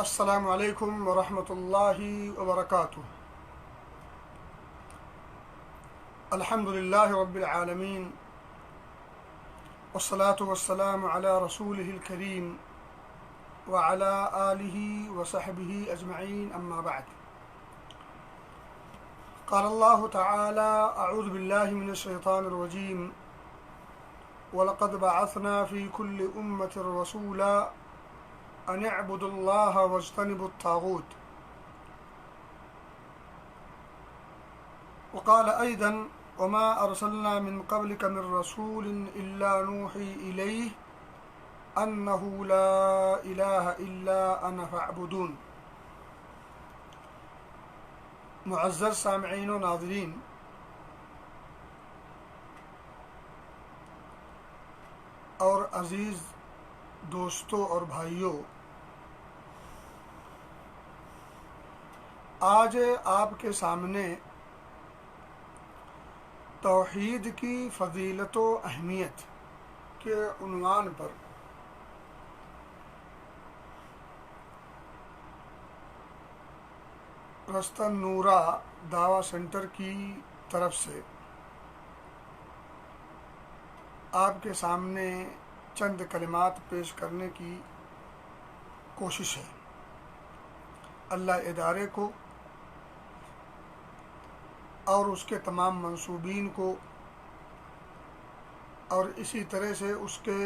السلام علیکم ورحمۃ اللہ وبرکاتہ۔ الحمد للہ رب العالمین والصلاة والسلام علی رسولہ الکریم وعلی آلہ وصحبہ اجمعین، اما بعد۔ قال اللہ تعالی اعوذ باللہ من الشیطان الرجیم وَلَقَدْ بَعَثْنَا فِي كُلِّ أُمَّةٍ رَسُولًا أَنِ اعْبُدُوا اللَّهَ وَاجْتَنِبُوا الطَّاغُوتَ۔ وقال أيضا وما أرسلنا من قبلك من رسول إلا نوحي إليه أنه لا إله إلا أنا فاعبدون۔ معزز سامعین و ناظرین، اور عزیز دوستوں اور بھائیوں، آج آپ کے سامنے توحید کی فضیلت و اہمیت کے عنوان پر رستہ نورہ دعویٰ سینٹر کی طرف سے آپ کے سامنے چند کلمات پیش کرنے کی کوشش ہے۔ اللہ ادارے کو اور اس کے تمام منصوبین کو اور اسی طرح سے اس کے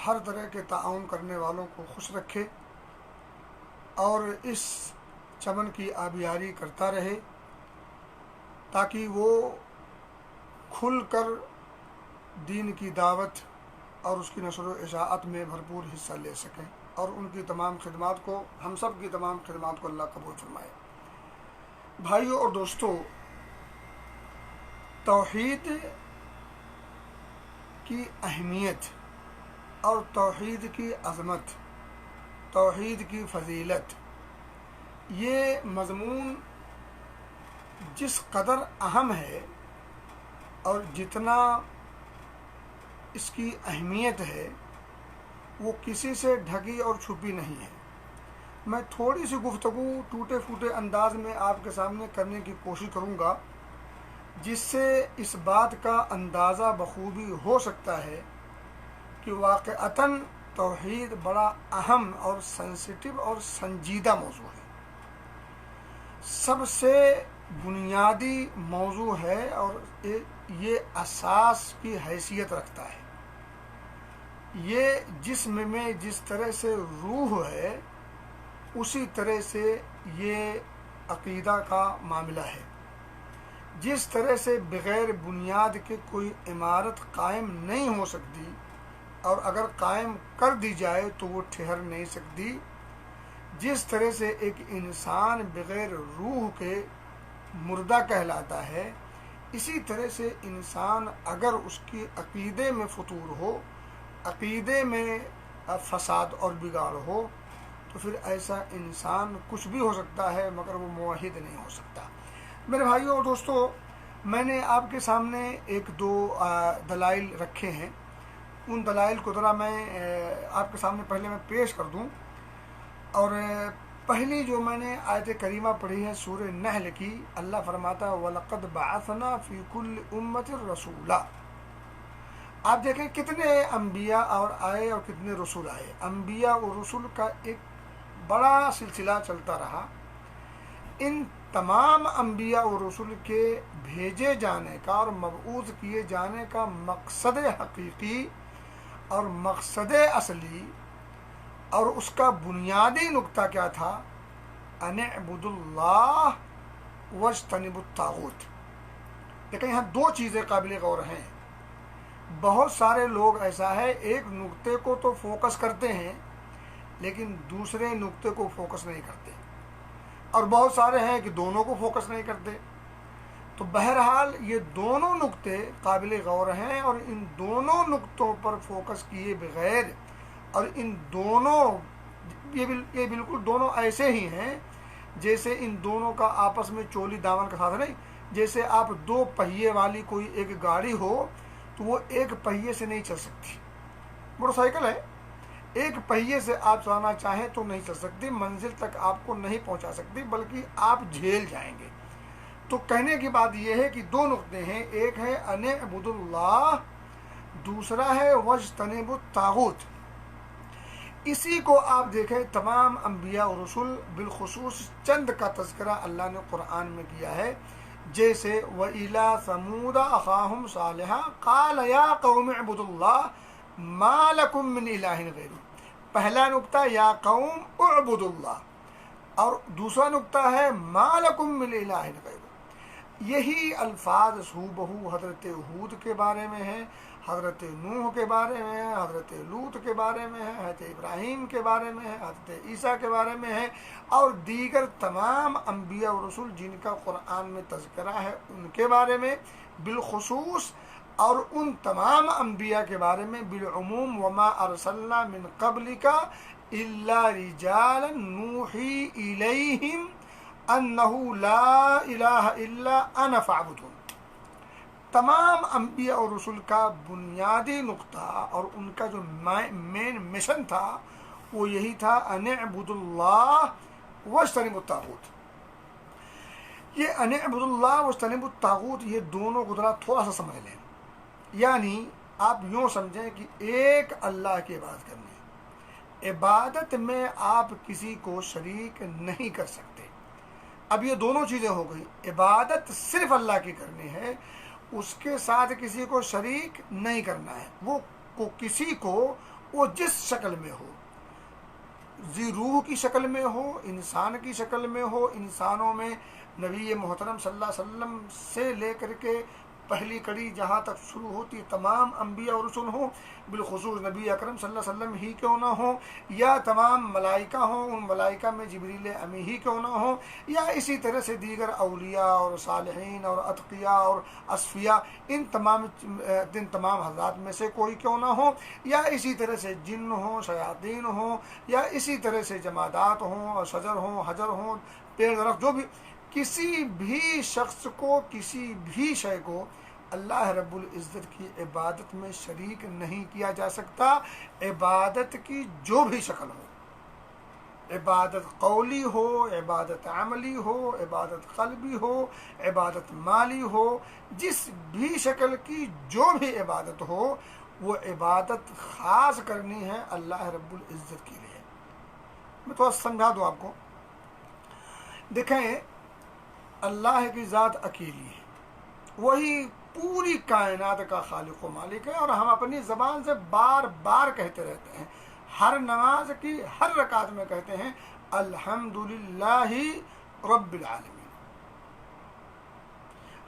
ہر طرح کے تعاون کرنے والوں کو خوش رکھے اور اس چمن کی آبیاری کرتا رہے تاکہ وہ کھل کر دین کی دعوت اور اس کی نشر و اشاعت میں بھرپور حصہ لے سکیں، اور ان کی تمام خدمات کو، ہم سب کی تمام خدمات کو اللہ قبول فرمائے۔ بھائیوں اور دوستوں، توحید کی اہمیت اور توحید کی عظمت، توحید کی فضیلت، یہ مضمون جس قدر اہم ہے اور جتنا اس کی اہمیت ہے وہ کسی سے ڈھکی اور چھپی نہیں ہے۔ میں تھوڑی سی گفتگو ٹوٹے پھوٹے انداز میں آپ کے سامنے کرنے کی کوشش کروں گا، جس سے اس بات کا اندازہ بخوبی ہو سکتا ہے کہ واقعتاً توحید بڑا اہم اور سینسٹیو اور سنجیدہ موضوع ہے، سب سے بنیادی موضوع ہے اور یہ اساس کی حیثیت رکھتا ہے۔ یہ جسم میں جس طرح سے روح ہے اسی طرح سے یہ عقیدہ کا معاملہ ہے۔ جس طرح سے بغیر بنیاد کے کوئی عمارت قائم نہیں ہو سکتی اور اگر قائم کر دی جائے تو وہ ٹھہر نہیں سکتی، جس طرح سے ایک انسان بغیر روح کے مردہ کہلاتا ہے، اسی طرح سے انسان اگر اس کی عقیدے میں فتور ہو، عقیدے میں فساد اور بگاڑ ہو، تو پھر ایسا انسان کچھ بھی ہو سکتا ہے مگر وہ موحد نہیں ہو سکتا۔ میرے بھائیوں اور دوستوں، میں نے آپ کے سامنے ایک دو دلائل رکھے ہیں، ان دلائل کو ذرا میں آپ کے سامنے پہلے میں پیش کر دوں۔ اور پہلی جو میں نے آیت کریمہ پڑھی ہے سورہ نحل کی، اللہ فرماتا ہے وَلَقَدْ بَعَثْنَا فِي كُلِّ أُمَّةٍ رَسُولًا۔ آپ دیکھیں کتنے انبیاء اور آئے اور کتنے رسول آئے۔ انبیاء اور رسول کا ایک بڑا سلسلہ چلتا رہا۔ ان تمام انبیاء اور رسول کے بھیجے جانے کا اور مبعوث کیے جانے کا مقصد حقیقی اور مقصد اصلی اور اس کا بنیادی نقطہ کیا تھا؟ ان اعبدوا اللہ واجتنبوا الطاغوت۔ لیکن یہاں دو چیزیں قابل غور ہیں۔ بہت سارے لوگ ایسا ہے ایک نقطے کو تو فوکس کرتے ہیں لیکن دوسرے نقطے کو فوکس نہیں کرتے، اور بہت سارے ہیں کہ دونوں کو فوکس نہیں کرتے۔ تو بہرحال یہ دونوں نقطے قابل غور ہیں، اور ان دونوں نقطوں پر فوکس کیے بغیر، اور ان دونوں یہ بالکل دونوں ایسے ہی ہیں جیسے ان دونوں کا آپس میں چولی دامن کا ساتھ نہیں۔ جیسے آپ دو پہیے والی کوئی ایک گاڑی ہو تو وہ ایک پہیے سے نہیں چل سکتی۔ موٹر سائیکل ہے، ایک پہیے سے آپ چلانا چاہیں تو نہیں چل سکتی، منزل تک آپ کو نہیں پہنچا سکتی، بلکہ آپ جھیل جائیں گے۔ تو کہنے کی بات یہ ہے کہ دو نقطے ہیں، ایک ہے ان اعبدوا اللہ، دوسرا ہے واجتنبوا الطاغوت۔ اسی کو آپ دیکھیں تمام انبیاء اور رسول، بالخصوص چند کا تذکرہ اللہ نے قرآن میں کیا ہے، جیسے وَإِلَىٰ ثَمُودَ أَخَاهُمْ صَالِحًا قَالَ يَا قَوْمِ اعْبُدُوا اللَّهَ مَا لَكُم مِّنْ إِلَٰهٍ غَيْرُهُ۔ پہلا نقطہ یا قوم اعبدوا اللہ، اور دوسرا نقطہ ہے ما لکم من الہ غیرہ۔ یہی الفاظ ہو بہو حضرت ہود کے بارے میں ہیں، حضرت نوح کے بارے میں ہے، حضرت لوط کے بارے میں ہے، حضرت ابراہیم کے بارے میں ہے، حضرت عیسیٰ کے بارے میں ہے، اور دیگر تمام انبیاء و رسول جن کا قرآن میں تذکرہ ہے ان کے بارے میں بالخصوص، اور ان تمام انبیاء کے بارے میں بالعموم۔ وما ارسلنا من قبلک الا رجالا نوحی الیہم انہ لا الہ الا انا فاعبدون۔ تمام انبیاء اور رسول کا بنیادی نقطہ اور ان کا جو مین مشن تھا وہ یہی تھا ان اعبدوا اللہ واجتنبوا الطاغوت۔ یہ ان اعبدوا اللہ واجتنبوا الطاغوت، یہ دونوں کو ذرا تھوڑا سا سمجھ لیں۔ یعنی آپ یوں سمجھیں کہ ایک اللہ کی عبادت کرنی ہے، عبادت میں آپ کسی کو شریک نہیں کر سکتے۔ اب یہ دونوں چیزیں ہو گئی، عبادت صرف اللہ کی کرنی ہے، اس کے ساتھ کسی کو شریک نہیں کرنا ہے، وہ کسی کو وہ جس شکل میں ہو، ذی روح کی شکل میں ہو، انسان کی شکل میں ہو۔ انسانوں میں نبی محترم صلی اللہ علیہ وسلم سے لے کر کے پہلی کڑی جہاں تک شروع ہوتی تمام انبیاء اور رسول ہوں، بالخصوص نبی اکرم صلی اللہ علیہ وسلم ہی کیوں نہ ہوں، یا تمام ملائکہ ہوں، ان ملائکہ میں جبریل امی ہی کیوں نہ ہوں، یا اسی طرح سے دیگر اولیاء اور صالحین اور اتقیاء اور اصفیاء، ان تمام حضرات میں سے کوئی کیوں نہ ہوں، یا اسی طرح سے جن ہوں، شیاطین ہوں، یا اسی طرح سے جمادات ہوں اور شجر ہوں، حجر ہوں، پیڑ درخت، جو بھی کسی بھی شخص کو، کسی بھی شے کو اللہ رب العزت کی عبادت میں شریک نہیں کیا جا سکتا، عبادت کی جو بھی شکل ہو، عبادت قولی ہو، عبادت عملی ہو، عبادت قلبی ہو، عبادت مالی ہو، جس بھی شکل کی جو بھی عبادت ہو، وہ عبادت خاص کرنی ہے اللہ رب العزت کے لیے۔ میں تھوڑا سمجھا دوں آپ کو۔ دیکھیں، اللہ کی ذات اکیلی ہے، وہی پوری کائنات کا خالق و مالک ہے، اور ہم اپنی زبان سے بار بار کہتے رہتے ہیں، ہر نماز کی ہر رکعت میں کہتے ہیں الحمدللہ رب العالمین۔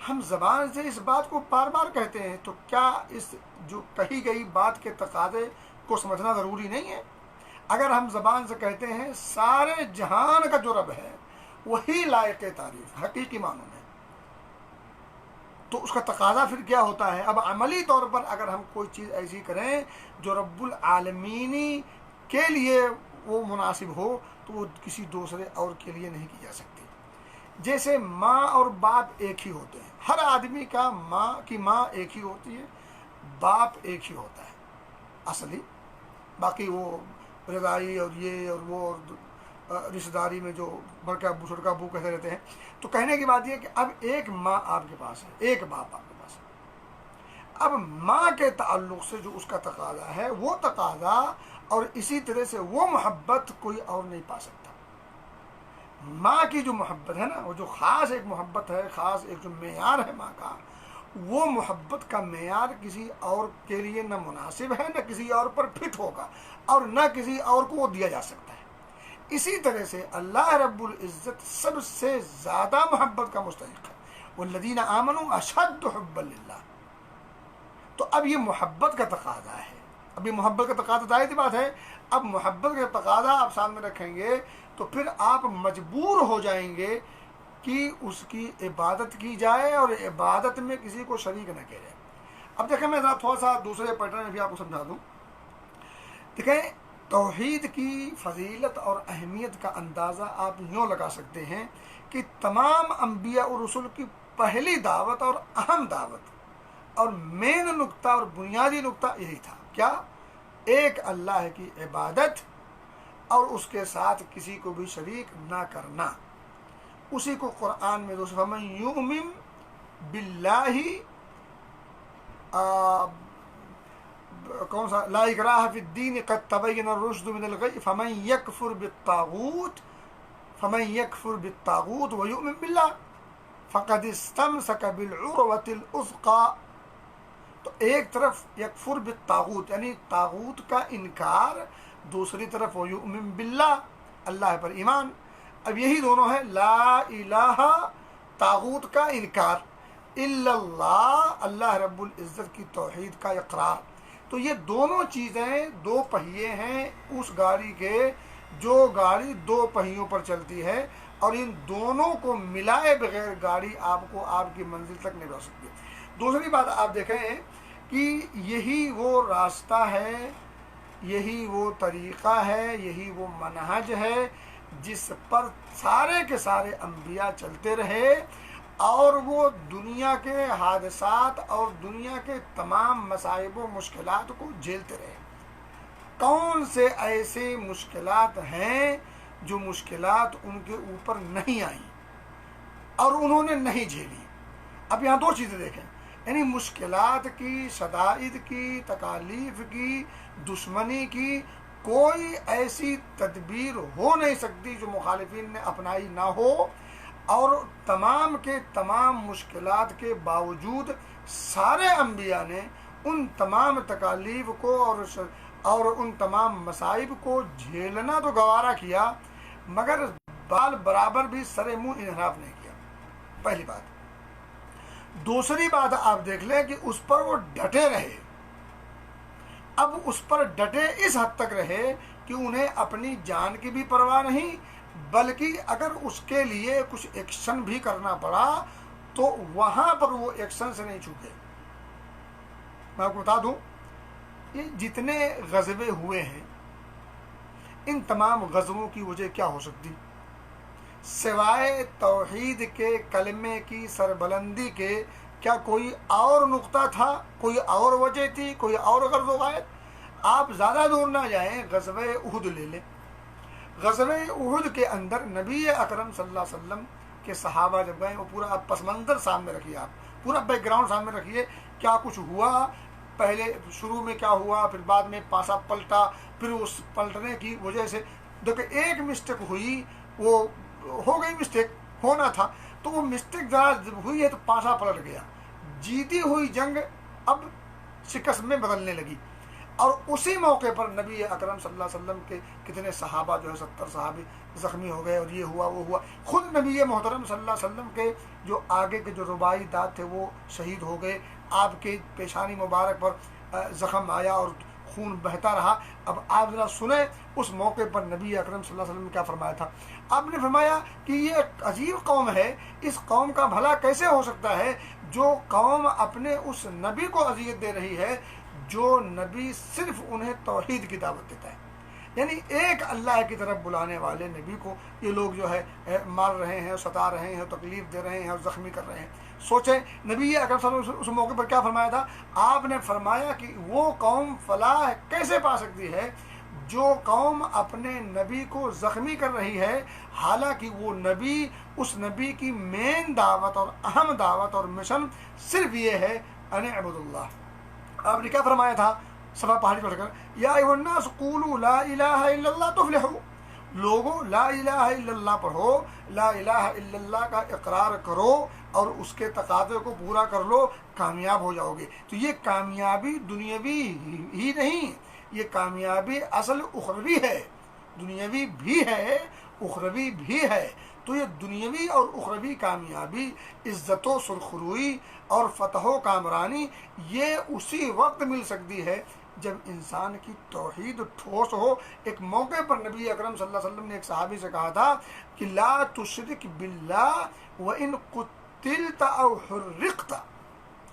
ہم زبان سے اس بات کو بار بار کہتے ہیں، تو کیا اس جو کہی گئی بات کے تقاضے کو سمجھنا ضروری نہیں ہے؟ اگر ہم زبان سے کہتے ہیں سارے جہان کا جو رب ہے وہی لائق تعریف حقیقی معنوں میں، تو اس کا تقاضا پھر کیا ہوتا ہے؟ اب عملی طور پر اگر ہم کوئی چیز ایسی کریں جو رب العالمینی کے لیے وہ مناسب ہو، تو وہ کسی دوسرے اور کے لیے نہیں کی جا سکتی۔ جیسے ماں اور باپ ایک ہی ہوتے ہیں، ہر آدمی کا ماں کی ماں ایک ہی ہوتی ہے، باپ ایک ہی ہوتا ہے اصلی، باقی وہ رضائی اور یہ اور وہ اور رشتہ داری میں جو بڑکا ابو چھوٹکا ابو کہتے رہتے ہیں۔ تو کہنے کی بات یہ کہ اب ایک ماں آپ کے پاس ہے، ایک باپ آپ کے پاس ہے، اب ماں کے تعلق سے جو اس کا تقاضا ہے وہ تقاضا اور اسی طرح سے وہ محبت کوئی اور نہیں پا سکتا۔ ماں کی جو محبت ہے نا، وہ جو خاص ایک محبت ہے، خاص ایک جو معیار ہے ماں کا، وہ محبت کا معیار کسی اور کے لیے نہ مناسب ہے، نہ کسی اور پر فٹ ہوگا، اور نہ کسی اور کو وہ دیا جا سکتا ہے۔ اسی طرح سے اللہ رب العزت سب سے زیادہ محبت کا مستحق ہے، والذین آمنوا اشد حبا للہ۔ تو اب یہ محبت کا تقاضا ہے، اب یہ محبت کا تقاضا ظاہر سی بات ہے، اب محبت کا تقاضا آپ سامنے رکھیں گے تو پھر آپ مجبور ہو جائیں گے کہ اس کی عبادت کی جائے اور عبادت میں کسی کو شریک نہ کیا جائے۔ اب دیکھیں، میں تھوڑا سا دوسرے پیٹرن میں بھی آپ کو سمجھا دوں۔ دیکھیں، توحید کی فضیلت اور اہمیت کا اندازہ آپ یوں لگا سکتے ہیں کہ تمام انبیاء اور رسول کی پہلی دعوت اور اہم دعوت اور مین نقطہ اور بنیادی نقطہ یہی تھا، کیا؟ ایک اللہ کی عبادت اور اس کے ساتھ کسی کو بھی شریک نہ کرنا. اسی کو قرآن میں دوسرا فمن یؤمن باللہ کون سا لا اکراہ فی الدین قد تبین الرشد من الغی فمن یکفر بالطاغوت ویؤمن باللہ فقد استمسک بالعروۃ الوثقی. تو ایک طرف یکفر بالطاغوت یعنی طاغوت کا انکار، دوسری طرف ویؤمن باللہ اللہ پر ایمان. اب یہی دونوں ہیں، لا الہ طاغوت کا انکار، الا اللہ اللہ رب العزت کی توحید کا اقرار. تو یہ دونوں چیزیں دو پہیے ہیں اس گاڑی کے جو گاڑی دو پہیوں پر چلتی ہے، اور ان دونوں کو ملائے بغیر گاڑی آپ کو آپ کی منزل تک نہیں پہنچ سکتی. دوسری بات آپ دیکھیں کہ یہی وہ راستہ ہے، یہی وہ طریقہ ہے، یہی وہ منہج ہے جس پر سارے کے سارے انبیاء چلتے رہے، اور وہ دنیا کے حادثات اور دنیا کے تمام مصائب و مشکلات کو جھیلتے رہے. کون سے ایسے مشکلات ہیں جو مشکلات ان کے اوپر نہیں آئیں اور انہوں نے نہیں جھیلی؟ اب یہاں دو چیزیں دیکھیں، یعنی مشکلات کی، شدائد کی، تکالیف کی، دشمنی کی کوئی ایسی تدبیر ہو نہیں سکتی جو مخالفین نے اپنائی نہ ہو، اور تمام کے تمام مشکلات کے باوجود سارے انبیاء نے ان تمام تکالیف کو اور ان تمام مصائب کو جھیلنا تو گوارا کیا، مگر بال برابر بھی سر منہ انحراف نہیں کیا. پہلی بات. دوسری بات آپ دیکھ لیں کہ اس پر وہ ڈٹے رہے. اب اس پر ڈٹے اس حد تک رہے کہ انہیں اپنی جان کی بھی پرواہ نہیں، بلکہ اگر اس کے لیے کچھ ایکشن بھی کرنا پڑا تو وہاں پر وہ ایکشن سے نہیں چوکے. میں آپ کو بتا دوں، یہ جتنے غزوے ہوئے ہیں ان تمام غزووں کی وجہ کیا ہو سکتی؟ سوائے توحید کے کلمے کی سربلندی کے کیا کوئی اور نقطہ تھا؟ کوئی اور وجہ تھی؟ کوئی اور غرض و غایت؟ آپ زیادہ دور نہ جائیں، غزوہ احد لے لیں. غزوہ احد کے اندر نبی اکرم صلی اللہ علیہ وسلم کے صحابہ جب گئے، وہ پورا آپ پس منظر سامنے رکھیے، آپ پورا بیک گراؤنڈ سامنے رکھیے، کیا کچھ ہوا، پہلے شروع میں کیا ہوا، پھر بعد میں پاسا پلٹا، پھر اس پلٹنے کی وجہ سے دیکھیں ایک مسٹیک ہوئی، وہ ہو گئی، مسٹیک ہونا تھا، تو وہ مسٹیک ذرا ہوئی ہے تو پاسا پلٹ گیا. جیتی ہوئی جنگ اب شکست میں بدلنے لگی. اور اسی موقع پر نبی اکرم صلی اللہ علیہ وسلم کے کتنے صحابہ جو ہے 70 صحابی زخمی ہو گئے، اور یہ ہوا وہ ہوا. خود نبی محترم صلی اللہ علیہ وسلم کے جو آگے کے جو رباعی دانت تھے وہ شہید ہو گئے. آپ کے پیشانی مبارک پر زخم آیا اور خون بہتا رہا. اب آپ ذرا سنیں اس موقع پر نبی اکرم صلی اللہ علیہ وسلم نے کیا فرمایا تھا. آپ نے فرمایا کہ یہ ایک عجیب قوم ہے، اس قوم کا بھلا کیسے ہو سکتا ہے جو قوم اپنے اس نبی کو اذیت دے رہی ہے جو نبی صرف انہیں توحید کی دعوت دیتا ہے. یعنی ایک اللہ کی طرف بلانے والے نبی کو یہ لوگ جو ہے مار رہے ہیں، ستا رہے ہیں، تکلیف دے رہے ہیں اور زخمی کر رہے ہیں. سوچیں نبی اکرم صلی اللہ علیہ وسلم اس موقع پر کیا فرمایا تھا. آپ نے فرمایا کہ وہ قوم فلاح کیسے پا سکتی ہے جو قوم اپنے نبی کو زخمی کر رہی ہے، حالانکہ وہ نبی، اس نبی کی مین دعوت اور اہم دعوت اور مشن صرف یہ ہے ان اعبدوا اللہ. آپ نے کیا فرمایا تھا صفا پہاڑی پڑھ کر، یا ایھا الناس قولوا لا الہ الا اللہ تفلحوا. لوگوں لا الہ الا اللہ پڑھو، لا الہ الا اللہ کا اقرار کرو اور اس کے تقاضے کو پورا کر لو، کامیاب ہو جاؤ گے. تو یہ کامیابی دنیاوی ہی نہیں، یہ کامیابی اصل اخروی ہے. دنیاوی بھی ہے، اخروی بھی ہے. تو یہ دنیاوی اور اخروی کامیابی، عزت و سرخروئی اور فتح و کامرانی یہ اسی وقت مل سکتی ہے جب انسان کی توحید ٹھوس ہو. ایک موقع پر نبی اکرم صلی اللہ علیہ وسلم نے ایک صحابی سے کہا تھا کہ لا تشرک باللہ وان قتلت او حرقت.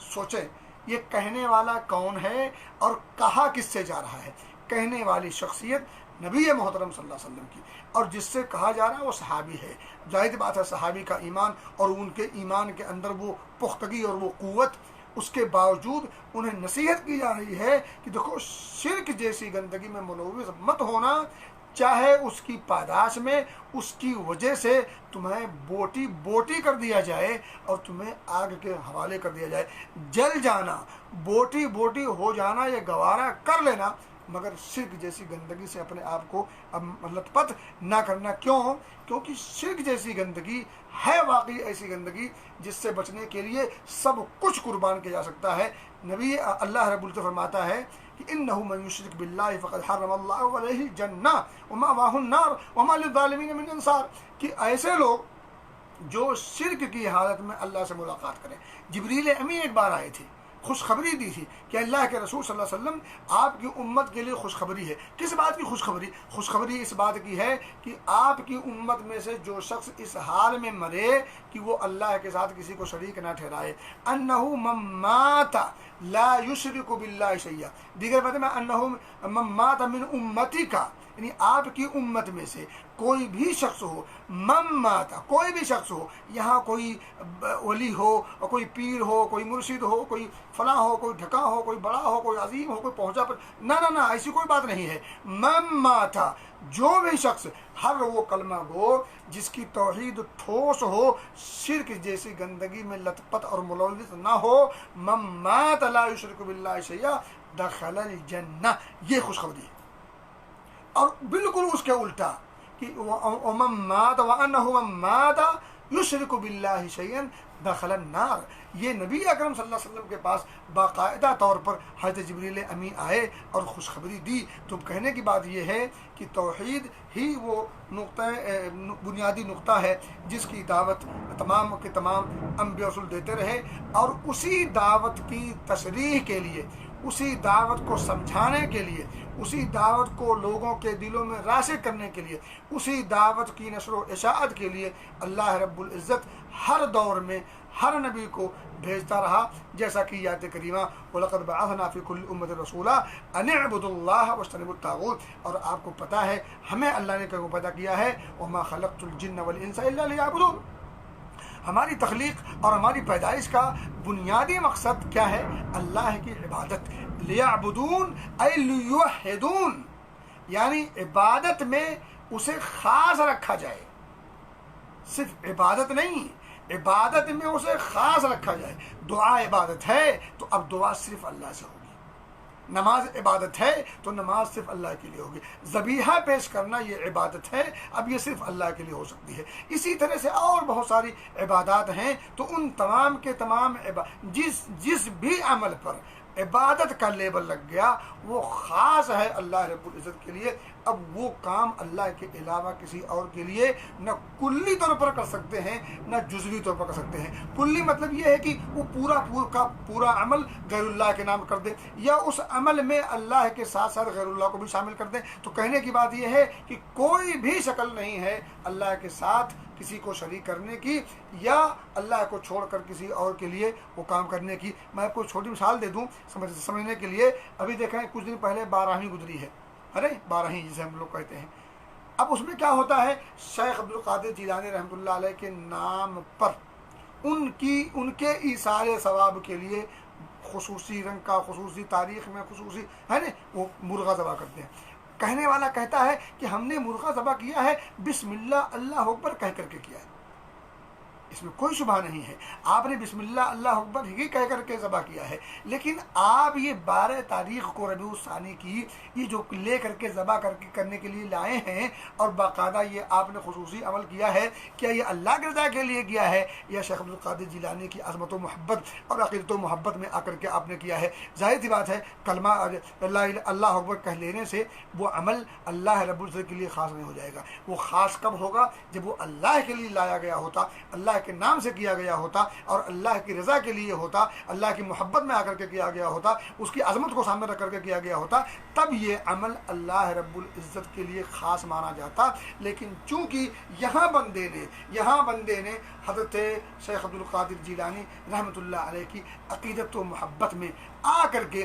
سوچیں یہ کہنے والا کون ہے اور کہا کس سے جا رہا ہے؟ کہنے والی شخصیت نبی محترم صلی اللہ علیہ وسلم کی، اور جس سے کہا جا رہا ہے وہ صحابی ہے. ظاہر بات ہے صحابی کا ایمان اور ان کے ایمان کے اندر وہ پختگی اور وہ قوت اس کے باوجود انہیں نصیحت کی جا رہی ہے کہ دیکھو شرک جیسی گندگی میں ملوث مت ہونا، چاہے اس کی پاداش میں اس کی وجہ سے تمہیں بوٹی بوٹی کر دیا جائے اور تمہیں آگ کے حوالے کر دیا جائے، جل جانا، بوٹی بوٹی ہو جانا یہ گوارا کر لینا، مگر شرک جیسی گندگی سے اپنے آپ کو لت پت نہ کرنا۔ کیوں؟ کیونکہ شرک جیسی گندگی ہے واقعی ایسی گندگی جس سے بچنے کے لیے سب کچھ قربان کیا جا سکتا ہے۔ نبی اللہ رب العزت فرماتا ہے کہ انہ من یشرک باللہ فقد حرم اللہ علیہ الجنہ ومأواہ النار وما للظالمین من انصار، کہ ایسے لوگ جو شرک کی حالت میں اللہ سے ملاقات کریں۔ جبریل امی ایک بار آئے تھے، خوشخبری دی تھی کہ اللہ کے رسول صلی اللہ علیہ وسلم آپ کی امت کے لیے خوشخبری ہے۔ کس بات کی خوشخبری؟ خوشخبری اس بات کی ہے کہ آپ کی امت میں سے جو شخص اس حال میں مرے کہ وہ اللہ کے ساتھ کسی کو شریک نہ ٹھہرائے، انہ من مات لا یشرک باللہ شیئا، دیگر باتیں میں انہ من مات من امتی کا، یعنی آپ کی امت میں سے کوئی بھی شخص ہو، من ماتا، کوئی بھی شخص ہو، یہاں کوئی ولی ہو اور کوئی پیر ہو، کوئی مرشد ہو، کوئی فلاں ہو، کوئی ڈھکا ہو، کوئی بڑا ہو، کوئی عظیم ہو، کوئی پہنچا پر، نہ ایسی کوئی بات نہیں ہے۔ من ماتا، جو بھی شخص، ہر وہ کلمہ گو جس کی توحید ٹھوس ہو، شرک جیسی گندگی میں لت پت اور ملوث نہ ہو، من مات لا یشرک باللہ شیئا دخل الجنہ، یہ خوشخبری ہے۔ اور بالکل اس کے الٹا کہ ومن مات وانہ من مات یشرک باللہ شیئا دخل النار، یہ نبی اکرم صلی اللہ علیہ وسلم کے پاس باقاعدہ طور پر حضرت جبریل امی آئے اور خوشخبری دی۔ تو کہنے کی بات یہ ہے کہ توحید ہی وہ بنیادی نقطہ ہے جس کی دعوت تمام کے تمام انبیاء رسول دیتے رہے، اور اسی دعوت کی تشریح کے لیے، اسی دعوت کو سمجھانے کے لیے، اسی دعوت کو لوگوں کے دلوں میں راسخ کرنے کے لیے، اسی دعوت کی نشر و اشاعت کے لیے اللہ رب العزت ہر دور میں ہر نبی کو بھیجتا رہا، جیسا کہ آیت کریمہ وَلَقَدْ بَعَثْنَا فِي كُلِّ أُمَّةٍ رَسُولًا أَنِ اعْبُدُوا اللَّهَ وَاجْتَنِبُوا الطَّاغُوتَ، اور آپ کو پتہ ہے ہمیں اللہ نے کیوں پیدا کیا ہے، وَمَا خَلَقْتُ الْجِنَّ وَالْإِنسَ إِلَّا لِيَعْبُدُونِ، ہماری تخلیق اور ہماری پیدائش کا بنیادی مقصد کیا ہے؟ اللہ کی عبادت۔ لیعبدون اے لیوحدون، یعنی عبادت میں اسے خاص رکھا جائے، صرف عبادت نہیں، عبادت میں اسے خاص رکھا جائے۔ دعا عبادت ہے تو اب دعا صرف اللہ سے ہوگی، نماز عبادت ہے تو نماز صرف اللہ کے لیے ہوگی، ذبیحہ پیش کرنا یہ عبادت ہے، اب یہ صرف اللہ کے لیے ہو سکتی ہے۔ اسی طرح سے اور بہت ساری عبادات ہیں، تو ان تمام کے تمام جس بھی عمل پر عبادت کا لیبل لگ گیا وہ خاص ہے اللہ رب العزت کے لیے، اب وہ کام اللہ کے علاوہ کسی اور کے لیے نہ کلی طور پر کر سکتے ہیں نہ جزوی طور پر کر سکتے ہیں۔ کلی مطلب یہ ہے کہ وہ پورا عمل غیر اللہ کے نام کر دیں، یا اس عمل میں اللہ کے ساتھ ساتھ غیر اللہ کو بھی شامل کر دیں۔ تو کہنے کی بات یہ ہے کہ کوئی بھی شکل نہیں ہے اللہ کے ساتھ کسی کو شریک کرنے کی یا اللہ کو چھوڑ کر کسی اور کے لیے وہ کام کرنے کی۔ میں آپ کو چھوٹی مثال دے دوں سمجھنے کے لیے۔ ابھی دیکھیں کچھ دن پہلے بارہویں گزری ہے، ارے بارہویں جسے ہم لوگ کہتے ہیں۔ اب اس میں کیا ہوتا ہے، شیخ عبد القادر جیلانی رحمۃ اللہ علیہ کے نام پر ان کے ایثار ثواب کے لیے خصوصی رنگ کا، خصوصی تاریخ میں خصوصی ہے نا، وہ مرغہ ذبح کرتے ہیں۔ کہنے والا کہتا ہے کہ ہم نے مرغہ ذبح کیا ہے بسم اللہ اللہ اکبر کہہ کر کے کیا ہے، اس میں کوئی شبہ نہیں ہے، آپ نے بسم اللہ اللہ اکبر ہی کہہ کر کے ذبح کیا ہے، لیکن آپ یہ 12 تاریخ کو ربیع الثانی کی یہ جو لے کر کے ذبح کرنے کے لیے لائے ہیں اور باقاعدہ یہ آپ نے خصوصی عمل کیا ہے، کیا یہ اللہ کے رضا کے لیے کیا ہے یا شیخ عبد القادر جیلانی کی عظمت و محبت اور عقیدت و محبت میں آ کر کے آپ نے کیا ہے؟ ظاہر سی بات ہے کلمہ اللہ اکبر کہہ لینے سے وہ عمل اللہ رب العزت کے لیے خاص نہیں ہو جائے گا۔ وہ خاص کب ہوگا؟ جب وہ اللہ کے لیے لایا گیا ہوتا، اللہ کے نام سے کیا گیا ہوتا اور اللہ کی رضا کے لیے ہوتا، اللہ کی محبت میں آ کر کے کیا گیا ہوتا، اس کی عظمت کو سامنے رکھ کر کے کیا گیا ہوتا، تب یہ عمل اللہ رب العزت کے لیے خاص مانا جاتا۔ لیکن چونکہ یہاں بندے نے حضرت شیخ عبد القادر جیلانی رحمۃ اللہ علیہ کی عقیدت و محبت میں آ کر کے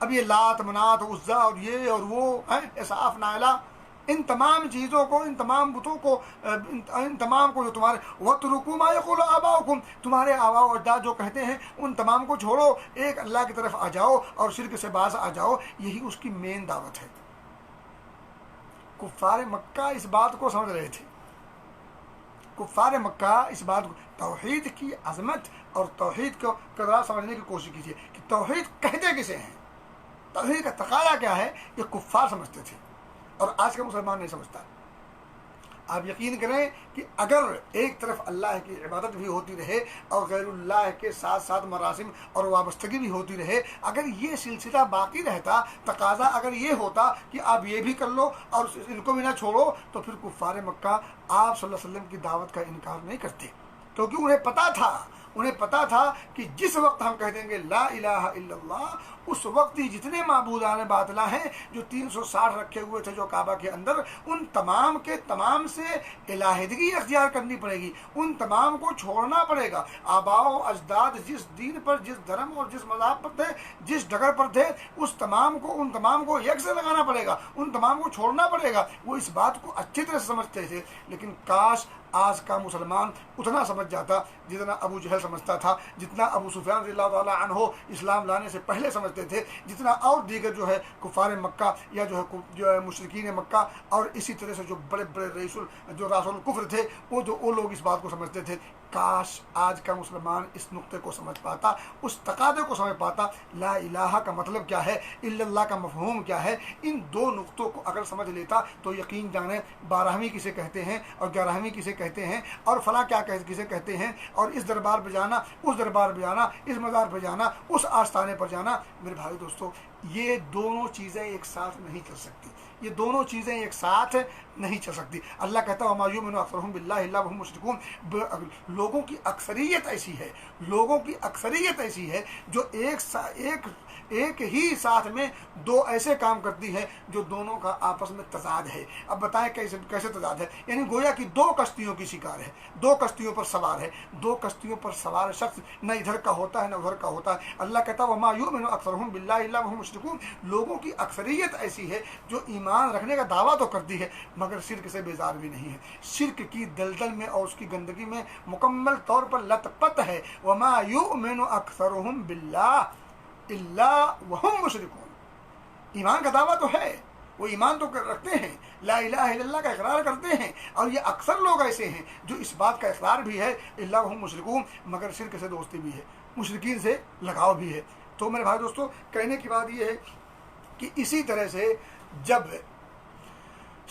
اب یہ لات منات عزا اور یہ اور وہ ہے اصاف نائلہ، ان تمام چیزوں کو، ان تمام بتوں کو، ان تمام کو جو تمہارے وَاتْرُكُوا مَا يَقُولُ آبَاؤُكُمْ، تمہارے آباء و اجداد جو کہتے ہیں ان تمام کو چھوڑو، ایک اللہ کی طرف آ جاؤ اور شرک سے باز آ جاؤ، یہی اس کی مین دعوت ہے۔ کفار مکہ اس بات کو سمجھ رہے تھے، کفار مکہ اس بات کو، توحید کی عظمت اور توحید کو قدرات سمجھنے کی کوشش کیجیے کہ توحید کہتے کسے ہیں، توحید کا تقاضا کیا ہے، یہ کفار سمجھتے تھے اور آج کا مسلمان نہیں سمجھتا۔ آپ یقین کریں کہ اگر ایک طرف اللہ کی عبادت بھی ہوتی رہے اور غیر اللہ کے ساتھ ساتھ مراسم اور وابستگی بھی ہوتی رہے، اگر یہ سلسلہ باقی رہتا، تقاضا اگر یہ ہوتا کہ آپ یہ بھی کر لو اور ان کو بھی نہ چھوڑو، تو پھر کفار مکہ آپ صلی اللہ علیہ وسلم کی دعوت کا انکار نہیں کرتے، کیونکہ انہیں پتا تھا کہ جس وقت ہم کہہ دیں گے لا الہ الا اللہ، اس وقت ہی جتنے معبودان باطلہ ہیں جو 360 رکھے ہوئے تھے جو کعبہ کے اندر، ان تمام کے تمام سے الہیدگی اختیار کرنی پڑے گی، ان تمام کو چھوڑنا پڑے گا۔ آباء و اجداد جس دین پر، جس دھرم اور جس مذہب پر تھے، جس ڈگر پر تھے، ان تمام کو یک سے لگانا پڑے گا، ان تمام کو چھوڑنا پڑے گا۔ وہ اس بات کو اچھی طرح سے سمجھتے تھے، لیکن کاش آج کا مسلمان اتنا سمجھ جاتا جتنا ابو جہل سمجھتا تھا، جتنا ابو سفیان رضی اللہ تعالیٰ عنہ اسلام لانے سے پہلے سمجھتے تھے، جتنا اور دیگر جو ہے کفار مکہ یا جو ہے مشرکین مکہ اور اسی طرح سے جو بڑے بڑے رسول الکفر تھے، وہ لوگ اس بات کو سمجھتے تھے۔ کاش آج کا مسلمان اس نقطے کو سمجھ پاتا، اس تقاضے کو سمجھ پاتا، لا الہ کا مطلب کیا ہے، الا اللہ کا مفہوم کیا ہے، ان دو نقطوں کو اگر سمجھ لیتا تو یقین جانے 12ویں کسے کہتے ہیں اور 11ویں کسے کہتے ہیں اور فلاں کیا کسے کہتے ہیں، اور اس دربار پہ جانا، اس دربار پہ جانا، اس مزار پہ جانا، اس آستانے پر جانا۔ میرے بھائی دوستو، یہ دونوں چیزیں ایک ساتھ نہیں چل سکتی، یہ دونوں چیزیں ایک ساتھ نہیں چل سکتی۔ اللہ کہتا ہے وَمَا يُؤْمِنُ أَكْثَرُهُم بِاللَّهِ إِلَّا وَهُم مُشْرِكُونَ، لوگوں کی اکثریت ایسی ہے جو ایک ہی ساتھ میں دو ایسے کام کرتی ہے جو دونوں کا آپس میں تضاد ہے۔ اب بتائیں کیسے تضاد ہے، یعنی گویا کہ دو کشتیوں کی شکار ہے، دو کشتیوں پر سوار ہے، دو کشتیوں پر سوار شخص نہ ادھر کا ہوتا ہے نہ ادھر کا ہوتا ہے۔ اللہ کہتا ہے وَمَا يُؤْمِنُ أَكْثَرُهُم بِاللَّهِ إِلَّا وَهُم مُشْرِكُونَ، لوگوں کی اکثریت ایسی ہے جو ایمان رکھنے کا دعویٰ تو کرتی ہے مگر شرک سے بیزار بھی نہیں ہے، شرک کی دلدل میں اور اس کی گندگی میں مکمل طور پر لت پت ہے۔ وَمَا يُؤْمِنُ أَكْثَرُهُم بِاللَّهِ إِلَّا وَهُم مُشْرِكُونَ، ایمان کا دعویٰ تو ہے، وہ ایمان تو رکھتے ہیں، لا الہ الا اللہ کا اقرار کرتے ہیں، اور یہ اکثر لوگ ایسے ہیں جو اس بات کا اقرار بھی ہے الا وهم مشرکون، مگر شرک سے دوستی بھی ہے، مشرکین سے لگاؤ بھی ہے۔ تو میرے بھائی دوستو، کہنے کی بات یہ ہے کہ اسی طرح سے جب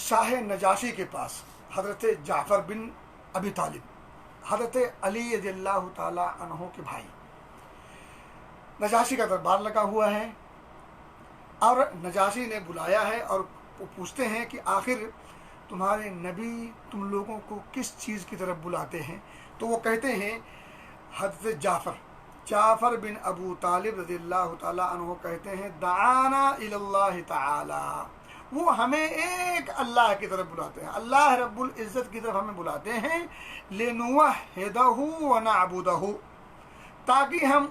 شاہ نجاشی کے پاس حضرت جعفر بن ابی طالب، حضرت علی رضی اللہ تعالی عنہ کے بھائی، نجاشی کا دربار لگا ہوا ہے اور نجاشی نے بلایا ہے اور وہ پوچھتے ہیں کہ آخر تمہارے نبی تم لوگوں کو کس چیز کی طرف بلاتے ہیں؟ تو وہ کہتے ہیں، حضرت جعفر بن ابو طالب رضی اللہ تعالی عنہ کہتے ہیں دعانا الی اللہ تعالی، وہ ہمیں ایک اللہ کی طرف بلاتے ہیں، اللہ رب العزت کی طرف ہمیں بلاتے ہیں، لنوحدہ ونعبدہ، تاکہ ہم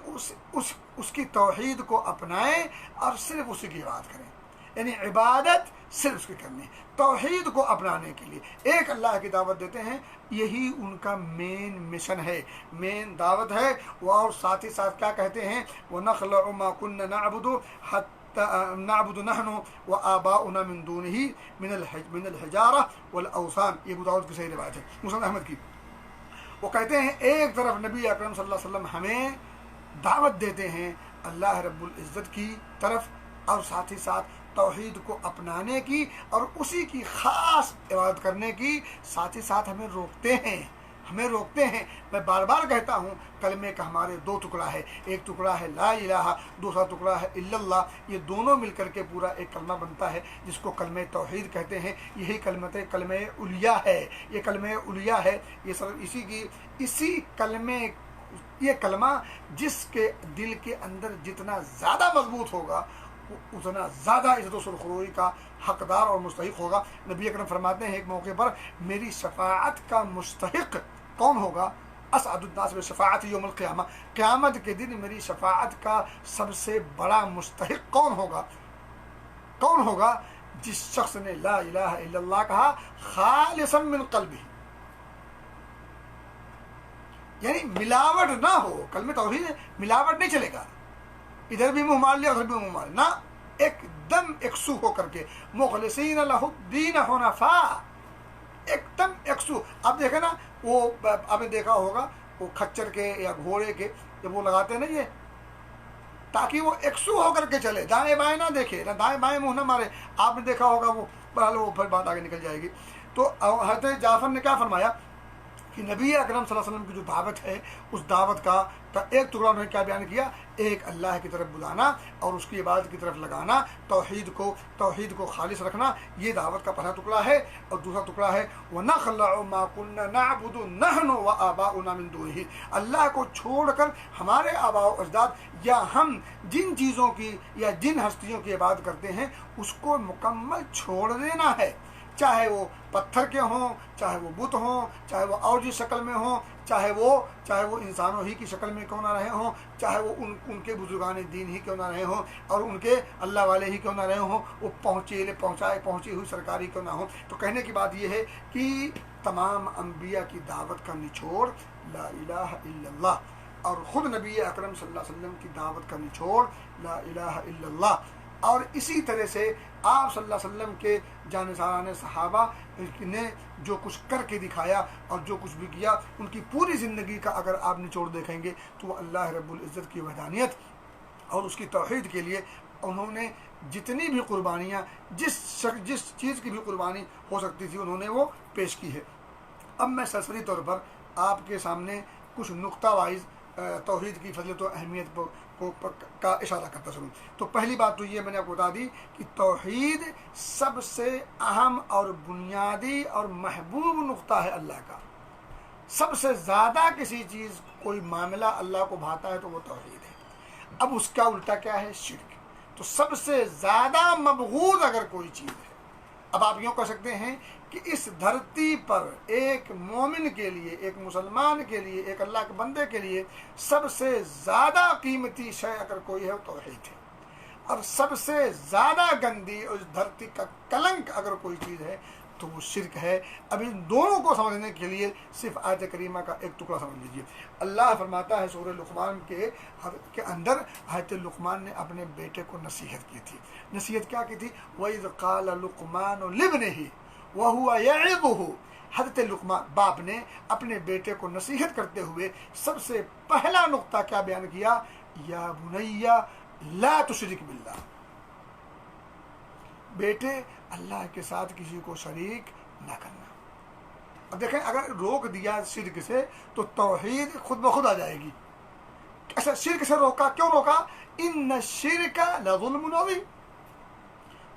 اس کی توحید کو اپنائیں اور صرف اسی کی عبادت کریں، یعنی عبادت صرف اس کی کرنی، توحید کو اپنانے کے لیے ایک اللہ کی دعوت دیتے ہیں، یہی ان کا مین مشن ہے، مین دعوت ہے۔ وہ اور ساتھ ہی ساتھ کیا کہتے ہیں، وَنَخْلَعُ مَا كُنَّا نَعْبُدُ نعبد نحن وآباؤنا من دونه من الحجارة والأوثان، یہ ابو داؤد کی صحیح روایت ہے، مسند احمد کی۔ وہ کہتے ہیں ایک طرف نبی اکرم صلی اللہ علیہ وسلم ہمیں دعوت دیتے ہیں اللہ رب العزت کی طرف، اور ساتھ ہی ساتھ توحید کو اپنانے کی اور اسی کی خاص عبادت کرنے کی، ساتھ ہی ساتھ ہمیں روکتے ہیں۔ میں بار بار کہتا ہوں، کلمے کا ہمارے دو ٹکڑا ہے، ایک ٹکڑا ہے لا الہ، دوسرا ٹکڑا ہے الا اللہ، یہ دونوں مل کر کے پورا ایک کلمہ بنتا ہے جس کو کلمہ توحید کہتے ہیں۔ یہی کلمہ علیہ ہے، یہ کلمہ علیہ ہے، یہ سب اسی کلمے، یہ کلمہ جس کے دل کے اندر جتنا زیادہ مضبوط ہوگا اتنا زیادہ عزت و سرخروئی کا حقدار اور مستحق ہوگا۔ نبی اکرم فرماتے ہیں ایک موقع پر، میری شفاعت کا مستحق کون ہوگا؟ اسعد الناس بشفاعت یوم القیامہ، قیامت کے دن میری شفاعت کا سب سے بڑا مستحق کون ہوگا؟ کون ہوگا؟ جس شخص نے لا الہ الا اللہ کہا خالصا من قلبہ، یعنی ملاوٹ نہ ہو، کلمہ توحید ملاوٹ نہیں چلے گا، ادھر بھی منہ مار لیا ادھر بھی منہ مار، نہ، ایک دم یکسو ہو کر کے، مخلصین لہ الدین حنفاء، ایک دم یکسو۔ اب دیکھیں نا وہ آپ نے دیکھا ہوگا وہ کھچر کے یا گھوڑے کے جب وہ لگاتے ہیں نا یہ، تاکہ وہ یکسو ہو کر کے چلے، دائیں بائیں نہ دیکھے، نہ دائیں بائیں منہ نہ مارے۔ آپ نے دیکھا ہوگا وہ بہرحال وہ پھر بات آگے نکل جائے گی۔ تو حضرت جعفر نے کیا فرمایا کہ نبی اکرم صلی اللہ علیہ وسلم کی جو دعوت ہے، اس دعوت کا ایک ٹکڑا انہوں نے کیا بیان کیا؟ ایک اللہ کی طرف بلانا اور اس کی عبادت کی طرف لگانا، توحید کو خالص رکھنا، یہ دعوت کا پہلا ٹکڑا ہے۔ اور دوسرا ٹکڑا ہے وَنَخْلَعُ مَا كُنَّا نَعْبُدُ نَحْنُ وَآبَاؤُنَا مِن دُونِهِ، اللہ کو چھوڑ کر ہمارے آباء و اجداد یا ہم جن چیزوں کی یا جن ہستیوں کی عبادت کرتے ہیں اس کو مکمل چھوڑ دینا ہے، چاہے وہ پتھر کے ہوں، چاہے وہ بت ہوں، چاہے وہ اور جس شکل میں ہوں، چاہے وہ انسانوں ہی کی شکل میں کیوں نہ رہے ہوں، چاہے وہ ان کے بزرگان دین ہی کیوں نہ رہے ہوں، اور ان کے اللہ والے ہی کیوں نہ رہے ہوں، وہ پہنچی ہوئی سرکاری کیوں نہ ہوں۔ تو کہنے کی بات یہ ہے کہ تمام انبیاء کی دعوت کا نچوڑ لا الہ الا اللہ، اور خود نبی اکرم صلی اللہ علیہ وسلم کی دعوت کا نچوڑ لا الہ الا اللہ۔ اور اسی طرح سے آپ صلی اللہ علیہ وسلم کے جانشاران صحابہ نے جو کچھ کر کے دکھایا اور جو کچھ بھی کیا، ان کی پوری زندگی کا اگر آپ نچوڑ دیکھیں گے تو وہ اللہ رب العزت کی وحدانیت اور اس کی توحید کے لیے انہوں نے جتنی بھی قربانیاں، جس چیز کی بھی قربانی ہو سکتی تھی انہوں نے وہ پیش کی ہے۔ اب میں سرسری طور پر آپ کے سامنے کچھ نقطہ وائز توحید کی فضیلت و اہمیت کا اشارہ کرتا چلوں۔ تو پہلی بات تو یہ میں نے آپ کو بتا دی کہ توحید سب سے اہم اور بنیادی اور محبوب نقطہ ہے اللہ کا۔ سب سے زیادہ کسی چیز کوئی معاملہ اللہ کو بھاتا ہے تو وہ توحید ہے۔ اب اس کا الٹا کیا ہے؟ شرک۔ تو سب سے زیادہ مبغوض اگر کوئی چیز ہے، اب آپ یوں کہہ سکتے ہیں کہ اس دھرتی پر ایک مومن کے لیے، ایک مسلمان کے لیے، ایک اللہ کے بندے کے لیے سب سے زیادہ قیمتی شے اگر کوئی ہے وہ توحید ہے، اور سب سے زیادہ گندی اس دھرتی کا کلنک اگر کوئی چیز ہے تو وہ شرک ہے۔ اب ان دونوں کو سمجھنے کے لیے صرف آیت کریمہ کا ایک ٹکڑا سمجھ لیجیے۔ اللہ فرماتا ہے سورہ لقمان کے اندر، حضرت لقمان نے اپنے بیٹے کو نصیحت کی تھی۔ نصیحت کیا کی تھی؟ وَإِذْ قَالَ لُقْمَانُ لِابْنِهِ وَهُوَ يَعِظُهُ، حضرت لقمان باپ نے اپنے بیٹے کو نصیحت کرتے ہوئے سب سے پہلا نقطہ کیا بیان کیا؟ یا بنیا لا تشرک باللہ، بیٹے اللہ کے ساتھ کسی کو شریک نہ کرنا۔ اب دیکھیں اگر روک دیا شرک سے تو توحید خود بخود آ جائے گی۔ ایسا شرک سے روکا، کیوں روکا؟ ان الشرک لظلم عظیم،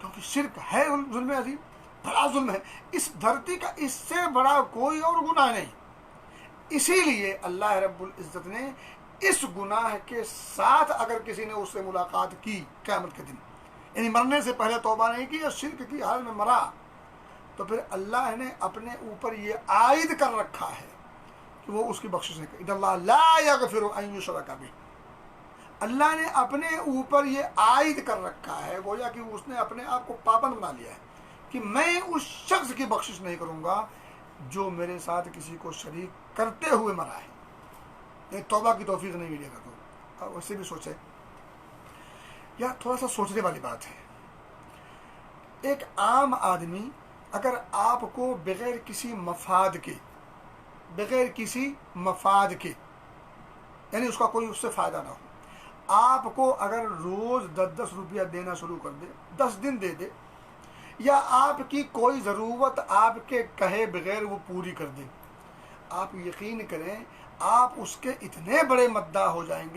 کیونکہ شرک ہے ظلم عظیم، بڑا ظلم ہے، اس دھرتی کا اس سے بڑا کوئی اور گناہ نہیں۔ اسی لیے اللہ رب العزت نے اس گناہ کے ساتھ اگر کسی نے اس سے ملاقات کی قیامت کے دن، یعنی مرنے سے پہلے توبہ نہیں کی اور شرک کی حال میں مرا، تو پھر اللہ نے اپنے اوپر یہ عائد کر رکھا ہے کہ وہ اس کی بخشش نہیں کرے۔ ان اللہ لا یغفر ان یشرک بہ، اللہ نے اپنے اوپر یہ عائد کر رکھا ہے، گویا کہ اس نے اپنے آپ کو پابند بنا لیا ہے کہ میں اس شخص کی بخشش نہیں کروں گا جو میرے ساتھ کسی کو شریک کرتے ہوئے مرا ہے، یعنی توبہ کی توفیق نہیں ملے گا۔ تو ویسے بھی سوچے، یا تھوڑا سا سوچنے والی بات ہے، ایک عام آدمی اگر آپ کو بغیر کسی مفاد کے یعنی اس کا کوئی اس سے فائدہ نہ ہو، آپ کو اگر روز 10 روپیہ دینا شروع کر دے، 10 دن دے دے، یا آپ کی کوئی ضرورت آپ کے کہے بغیر وہ پوری کر دے، آپ یقین کریں آپ اس کے اتنے بڑے مداح ہو جائیں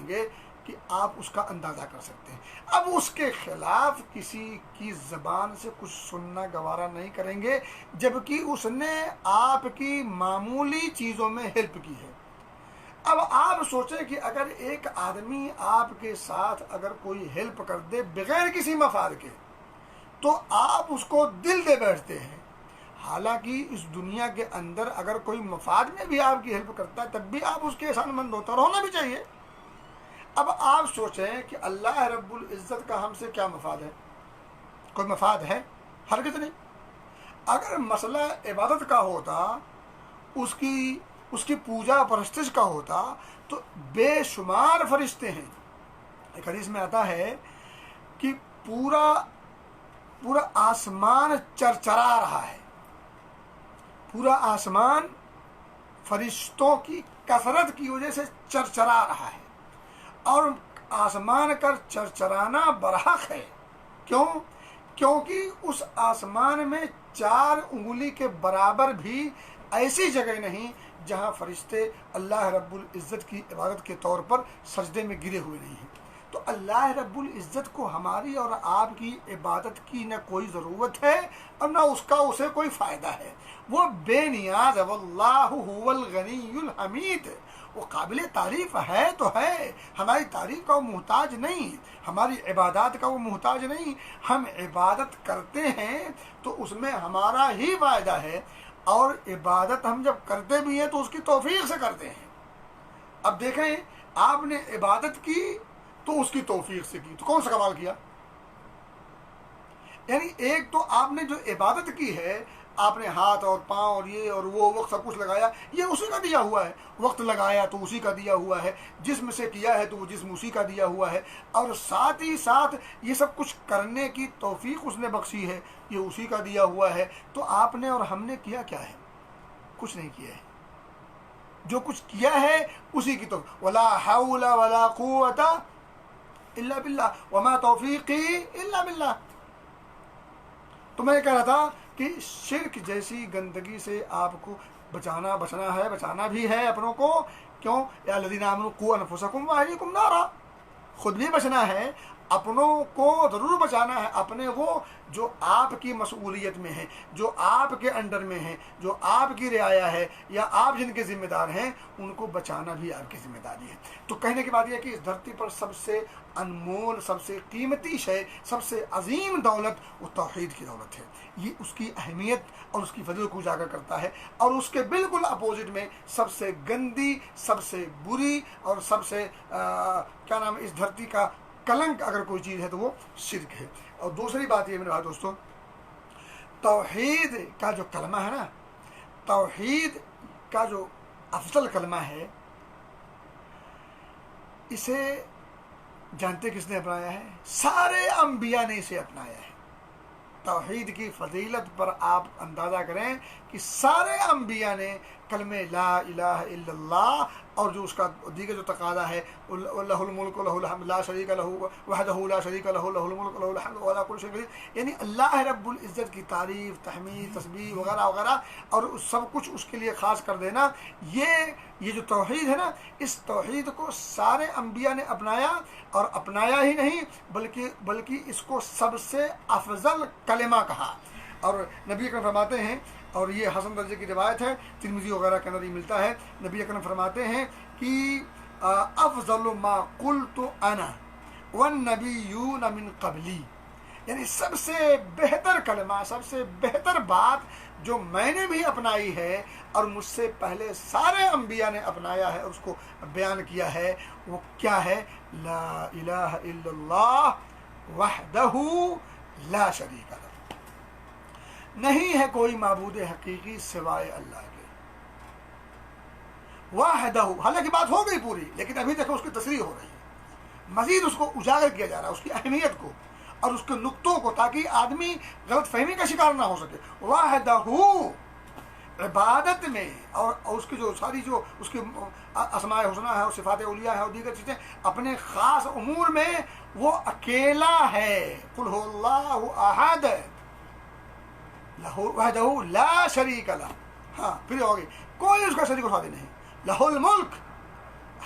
گے کہ آپ اس کا اندازہ کر سکتے ہیں۔ اب اس کے خلاف کسی کی زبان سے کچھ سننا گوارا نہیں کریں گے، جبکہ اس نے آپ کی معمولی چیزوں میں ہیلپ کی ہے۔ اب آپ سوچیں کہ اگر ایک آدمی آپ کے ساتھ اگر کوئی ہیلپ کر دے بغیر کسی مفاد کے، تو آپ اس کو دل دے بیٹھتے ہیں، حالانکہ اس دنیا کے اندر اگر کوئی مفاد میں بھی آپ کی ہیلپ کرتا ہے تب بھی آپ اس کے احسان مند ہوتا ہونا بھی چاہیے۔ اب آپ سوچیں کہ اللہ رب العزت کا ہم سے کیا مفاد ہے؟ کوئی مفاد ہے؟ ہرگز نہیں۔ اگر مسئلہ عبادت کا ہوتا، اس کی پوجا پرستش کا ہوتا تو بے شمار فرشتے ہیں۔ ایک حدیث میں آتا ہے کہ پورا آسمان چرچرا رہا ہے، پورا آسمان فرشتوں کی کثرت کی وجہ سے چرچرا رہا ہے، اور آسمان کا چرچرانا برحق ہے۔ کیوں؟ کیونکہ اس آسمان میں 4 انگلی کے برابر بھی ایسی جگہ نہیں جہاں فرشتے اللہ رب العزت کی عبادت کے طور پر سجدے میں گرے ہوئے نہیں ہیں۔ تو اللہ رب العزت کو ہماری اور آپ کی عبادت کی نہ کوئی ضرورت ہے اور نہ اس کا اسے کوئی فائدہ ہے۔ وہ بے نیاز ہے، واللہ هو الغنی الحمید، وہ قابل تعریف ہے تو ہے، ہماری تعریف کا وہ محتاج نہیں، ہماری عبادات کا وہ محتاج نہیں۔ ہم عبادت کرتے ہیں تو اس میں ہمارا ہی فائدہ ہے، اور عبادت ہم جب کرتے بھی ہیں تو اس کی توفیق سے کرتے ہیں۔ اب دیکھیں، آپ نے عبادت کی تو اس کی توفیق سے کی، تو کون سا کمال کیا؟ یعنی ایک تو آپ نے جو عبادت کی ہے، آپ نے ہاتھ اور پاؤں اور یہ اور وہ وقت سب کچھ لگایا، یہ اسی کا دیا ہوا ہے۔ وقت لگایا تو اسی کا دیا ہوا ہے، جسم سے کیا ہے تو وہ جسم اسی کا دیا ہوا ہے، اور ساتھ ہی ساتھ یہ سب کچھ کرنے کی توفیق اس نے بخشی ہے، یہ اسی کا دیا ہوا ہے۔ تو آپ نے اور ہم نے کیا کیا ہے؟ کچھ نہیں کیا ہے۔ جو کچھ کیا ہے اسی کی توفیق، ولا حول ولا قوت الا باللہ وما توفیقی الا باللہ۔ تو میں کہہ رہا تھا کہ شرک جیسی گندگی سے آپ کو بچنا ہے، بچانا بھی ہے اپنوں کو۔ کیوں؟ یا الذین آمنوا قوا انفسکم واہلیکم نارا، خود بھی بچنا ہے، اپنوں کو ضرور بچانا ہے، اپنے وہ جو آپ کی مسئولیت میں ہیں، جو آپ کے انڈر میں ہیں، جو آپ کی رعایا ہے، یا آپ جن کے ذمہ دار ہیں، ان کو بچانا بھی آپ کی ذمہ داری ہے۔ تو کہنے کی بات یہ ہے کہ اس دھرتی پر سب سے انمول، سب سے قیمتی شے، سب سے عظیم دولت وہ توحید کی دولت ہے۔ یہ اس کی اہمیت اور اس کی فضیلت کو اجاگر کرتا ہے، اور اس کے بالکل اپوزٹ میں سب سے گندی، سب سے بری اور سب سے کیا نام ہے، اس دھرتی کا کلنک اگر کوئی چیز ہے تو وہ شرک ہے۔ اور دوسری بات یہ میرے بھائی دوستوں، توحید کا جو کلمہ ہے نا، توحید کا جو افضل کلمہ ہے، اسے جانتے کس نے اپنایا ہے؟ سارے انبیاء نے اسے اپنایا ہے۔ توحید کی فضیلت پر آپ اندازہ کریں کہ سارے انبیاء نے کلمہ لا الہ الا اللہ اور جو اس کا دیگر جو تقاضا ہے لہ الملک لہ الحمد لا شریک لہ وحدہ لا شریک لہ لہ الملک لہ الحمد وعلی کل شیء قدیر، یعنی اللہ رب العزت کی تعریف، تحمید، تسبیح وغیرہ وغیرہ، اور سب کچھ اس کے لیے خاص کر دینا، یہ جو توحید ہے نا، اس توحید کو سارے انبیاء نے اپنایا، اور اپنایا ہی نہیں بلکہ اس کو سب سے افضل کلمہ کہا۔ اور نبی اکرم فرماتے ہیں، اور یہ حسن درجے کی روایت ہے، ترمذی وغیرہ کے اندر یہ ملتا ہے، نبی اکرم فرماتے ہیں کہ افضل ما قلت انا والنبیون من قبلی، یعنی سب سے بہتر کلمہ، سب سے بہتر بات جو میں نے بھی اپنائی ہے اور مجھ سے پہلے سارے انبیاء نے اپنایا ہے اور اس کو بیان کیا ہے، وہ کیا ہے؟ لا الہ الا اللہ وحدہ لا شریک لہ، نہیں ہے کوئی معبود حقیقی سوائے اللہ کے، وحدہ، حالانکہ بات ہو گئی پوری، لیکن ابھی تک اس کی تصریح ہو رہی ہے، مزید اس کو اجاگر کیا جا رہا ہے، اس کی اہمیت کو اور اس کے نقطوں کو، تاکہ آدمی غلط فہمی کا شکار نہ ہو سکے۔ وحدہ، عبادت میں اور اس کی جو ساری جو اس کی اسماء حسنہ ہے اور صفات اولیاء ہے اور دیگر چیزیں، اپنے خاص امور میں وہ اکیلا ہے۔ قل هو اللہ احد وحدہ لا شریک لہ، ہاں پھر ہوگی، کوئی اس کا شریک و شادی نہیں، لہ الملک،